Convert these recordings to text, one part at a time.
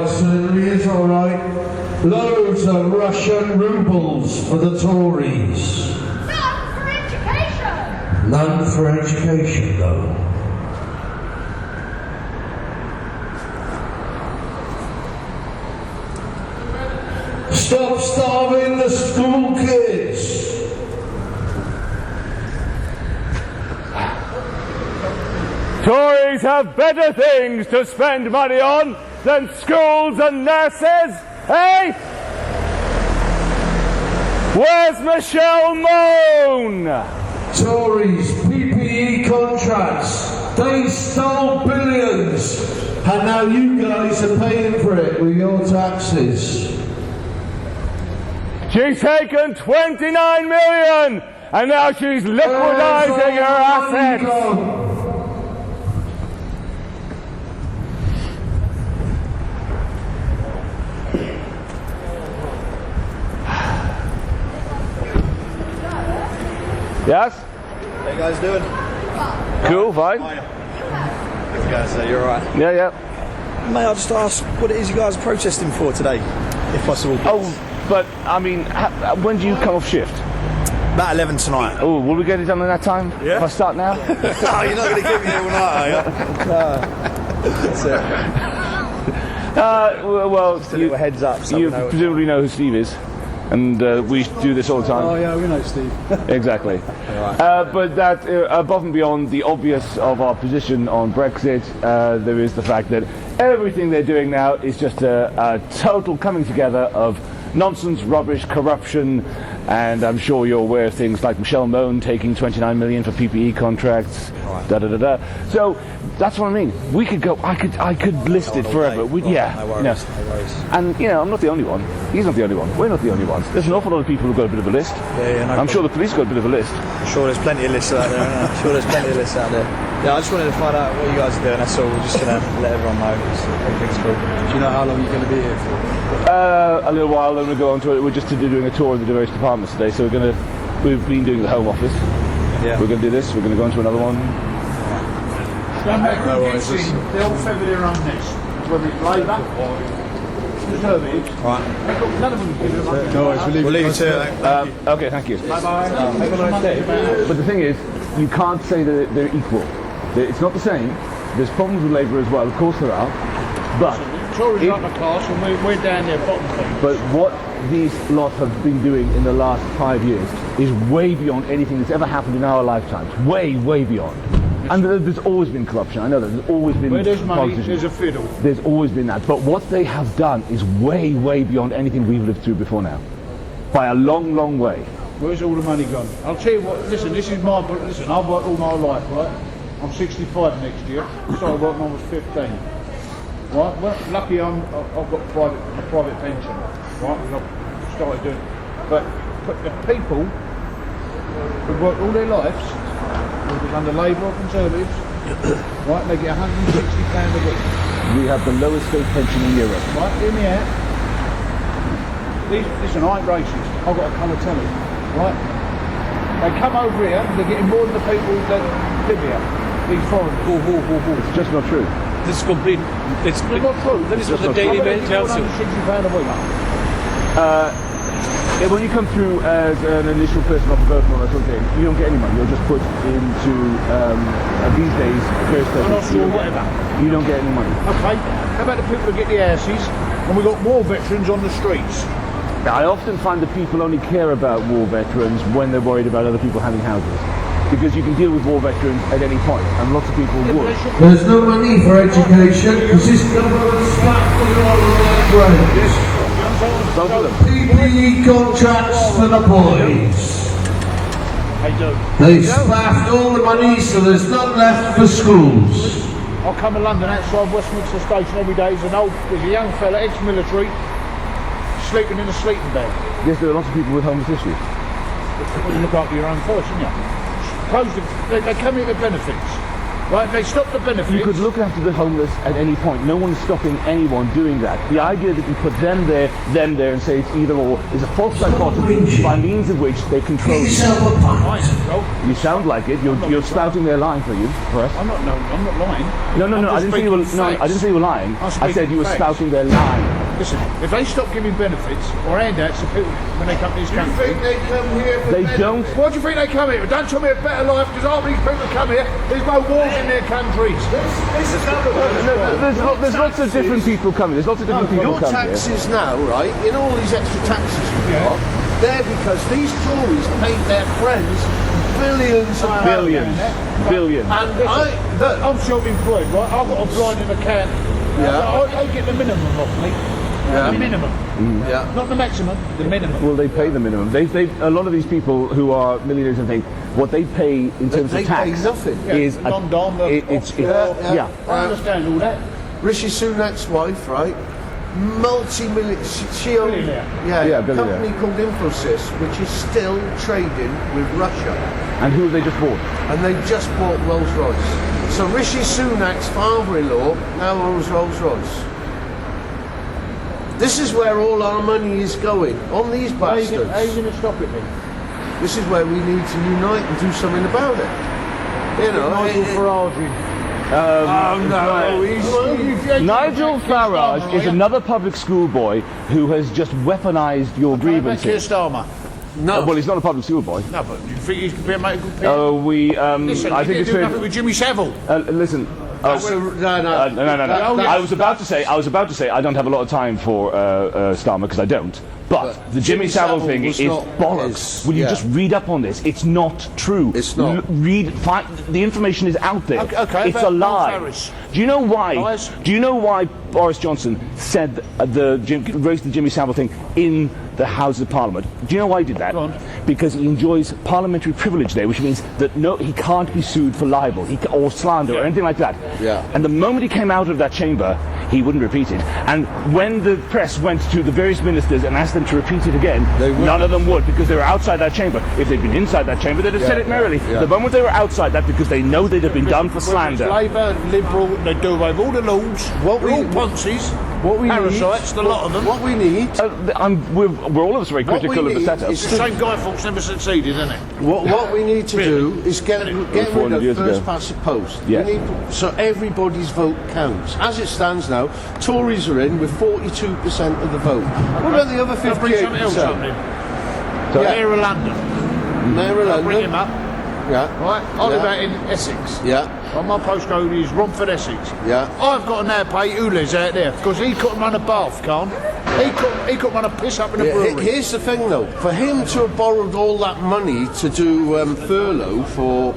it certainly is all right. Loads of Russian rubles for the Tories. None for education. None for education, though. Stop starving the school kids. Tories have better things to spend money on than schools and nurses, eh? Where's Michelle Moan? Tories, PPE contracts, they stole billions, and now you guys are paying for it with your taxes. She's taken 29 million and now she's liquidizing her assets. Yes? How you guys doing? Cool, fine. You guys, you're alright. Yeah, yeah. May I just ask what it is you guys are protesting for today, if possible? Oh, but I mean, when do you come off shift? About 11 tonight. Oh, will we get it done in that time? Yeah. If I start now? Oh, you're not going to keep me all night, are you? That's it. Well, Just a little heads up. So you we know presumably know who Steve is, and we do this all the time. Oh yeah, we know Steve. Exactly. But that, above and beyond the obvious of our position on Brexit, there is the fact that everything they're doing now is just a total coming together of nonsense, rubbish, corruption, and I'm sure you're aware of things like Michelle Moan taking 29 million for PPE contracts, So that's what I mean. We could go. I could list it forever. No worries. And you know, I'm not the only one. He's not the only one. We're not the only ones. There's an awful lot of people who've got a bit of a list. I'm sure the police got a bit of a list. I'm sure there's plenty of lists out there. Yeah, I just wanted to find out what you guys are doing. That's all. We're just gonna let everyone know. Everything's cool. Do you know how long you're going to be here for? A little while, then we'll go on to it. We're just doing a tour of the various departments today. So we've been doing the Home Office. Yeah. We're going to do this. We're going to go on to another one. They're all feathered their own nest. Whether it's Labour, Conservatives, Right. none of them give it up. No worries. We'll leave you to it. Okay, thank you. Bye-bye. Have a nice day. But the thing is, you can't say that they're equal. It's not the same. There's problems with Labour as well. Of course there are. But Tories are up the class and we're down there bottom things. But what these lot have been doing in the last 5 years is way beyond anything that's ever happened in our lifetimes. Way, way beyond. And there's always been corruption. I know that. There's always been Where there's money, politicians. there's a fiddle. There's always been that. But what they have done is way, way beyond anything we've lived through before now. By a long, long way. Where's all the money gone? I'll tell you what, listen, this is my book. Listen, I've worked all my life, right? I'm 65 next year. Started working when I was 15. Right? Well, lucky I've got a private pension. Right? Because I've started doing. But the people who worked all their lives, whether it's under Labour or Conservatives, right? They get £160 a week. We have the lowest state pension in Europe. Right? Hear me out. Listen, I ain't racist. I've got a colour telly. Right? They come over here, they're getting more than the people that live here. These foreigners. It's just not true. This is complete. It's not true. This is what the Daily Mail tells you. £160 a week. When you come through as an initial person off a vote and all that sort of thing, you don't get any money. You're just put into, these days, very special. Whatever. You don't get any money. Okay. How about the people that get the houses? And we've got more veterans on the streets. I often find that people only care about war veterans when they're worried about other people having houses. Because you can deal with war veterans at any point, and lots of people would. There's no money for education because this government's slapped with all the right brains. Both of them. PPE contracts for the boys. They spaffed all the money so there's none left for schools. I come to London outside Westminster Station every day. There's a young fella, ex-military, sleeping in a sleeping bag. Yes, there are lots of people with homeless issues. You look after your own first, don't you? They come here for benefits. Right, they stop the benefits. You could look after the homeless at any point. No one's stopping anyone doing that. The idea that you put them there, and say it's either or is a false dichotomy by means of which they control you. You sound like it. You're spouting their line for us. I'm not lying. No. I didn't say you were. No, I didn't say you were lying. I said you were spouting their line. Listen, if they stop giving benefits or handouts to people when they come to this country, They come here for They don't. why do you think they come here? Don't tell me a better life, because all these people come here, there's no wars in their countries. There's lots of different people coming. There's lots of different people Your coming here. taxes now, right, in all these extra taxes you've got, they're because these Tories paid their friends billions of Billions. And I'm self-employed, right? I've got a blinding account. I get the minimum off me. The minimum. Not the maximum, the minimum. Well, they pay the minimum. A lot of these people who are millionaires and things, what they pay in terms they of tax pay nothing. is I understand all that. Rishi Sunak's wife, right, multi-million, she owned billionaire. a company called Infosys, which is still trading with Russia. And who have they just bought? And they just bought Rolls-Royce. So Rishi Sunak's father-in-law now owns Rolls-Royce. This is where all our money is going, on these bastards. How are you going to stop it then? This is where we need to unite and do something about it. You know, Nigel Farage. Nigel Farage is another public school boy who has just weaponized your Keir grievances. Starmer. no. Well, he's not a public school boy. No, but you think he's going to make a good Oh, Listen, I think it's do fair. nothing with Jimmy Savile. Listen. No. I was about to say I don't have a lot of time for Starmer because I don't. But the Jimmy Savile thing is bollocks. Will you just read up on this? It's not true. It's not. The information is out there. Okay, it's a lie. Paris. Do you know why? Lies. Do you know why Boris Johnson said raised the Jimmy Savile thing in the Houses of Parliament? Do you know why he did that? Go on. Because he enjoys parliamentary privilege there, which means that he can't be sued for libel or slander or anything like that. Yeah. And the moment he came out of that chamber, he wouldn't repeat it. And when the press went to the various ministers and asked them to repeat it again, none of them would, because they were outside that chamber. If they'd been inside that chamber, they'd have said it merrily. The moment they were outside that, because they know they'd have been done for slander. Labour, Liberal, they do away with all the laws. They're all Ponzi's. Parasites, the lot of them. What we need, We're all of us very critical of the setup. The same guy Fawkes never succeeded, isn't it? what we need to do is get rid 400 of years first ago. past the post. Yeah. We need, so everybody's vote counts. As it stands now, Tories are in with 42% of the vote. What about the other I'll bring something else up 58%? then. Mayor of London. Mayor of I'll bring London. him up. Yeah. Right, I live out in Essex. Yeah. Well, my postcode is Romford, Essex. Yeah. I've got to now pay Ules out there because he couldn't run a bath, can't he? Couldn't run a piss up in a brewery. Here's the thing, though. For him to have borrowed all that money to do furlough for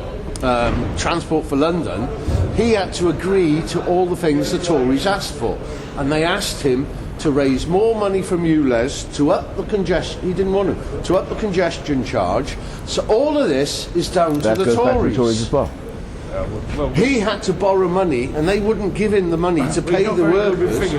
Transport for London, he had to agree to all the things the Tories asked for. And they asked him to raise more money from ULEZ to up the congestion. He didn't want to up the congestion charge. So all of this is down That to the goes back to Tories. the Tories as well. He had to borrow money, and they wouldn't give him the money to pay the workers.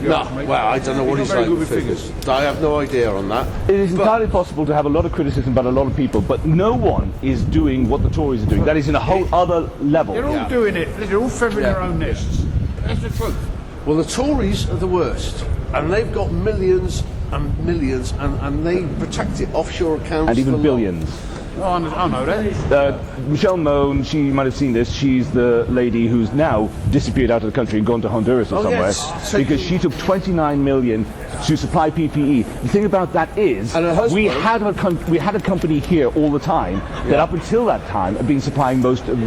No, well, I don't know what he's like with figures. I have no idea on that. It is entirely possible to have a lot of criticism about a lot of people, but no one is doing what the Tories are doing. That is in a whole other level. They're all doing it. They're all feathering their own nests. That's the truth. Well, the Tories are the worst, and they've got millions and millions, and they protect it, offshore accounts. And even for billions. Oh, I know that. Michelle Moan, she might have seen this, she's the lady who's now disappeared out of the country and gone to Honduras or somewhere, yes. because she took 29 million to supply PPE. The thing about that is, And her husband- we had a company here all the time that up until that time had been supplying most of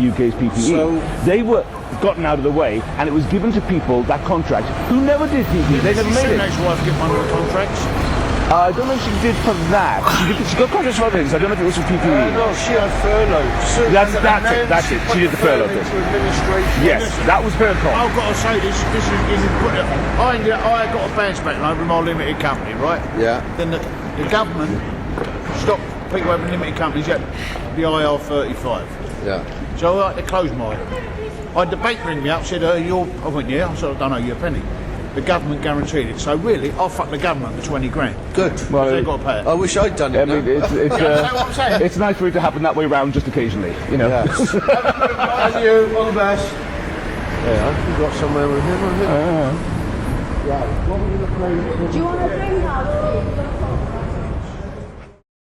UK's PPE. So- they were gotten out of the way, and it was given to people, that contract, who never did PPE. They never made it. Next wife get one of the contracts. I don't know if she did for that. She got contracts for other things. I don't know if it was for PPE. No, she had furlough. So That's it. She did the furlough thing. into administration. Yes, that was her call. I've got to say this is important. I got a bounce back loan with my limited company, right? Yeah. Then the government stopped people having limited companies yet, the IR35. Yeah. So I had to close mine. I had the bank ring me up, said, I went, yeah. I said, I don't owe you a penny. the government guaranteed it. So really, I'll fuck the government for 20 grand. Good. Well, They've got to pay it. I wish I'd done it. I mean, now. it's what I'm saying? it's nice for it to happen that way round just occasionally, you know. Yes. And you, all the best. Yeah, I've got somewhere with him. Do you want to drink, Harvey?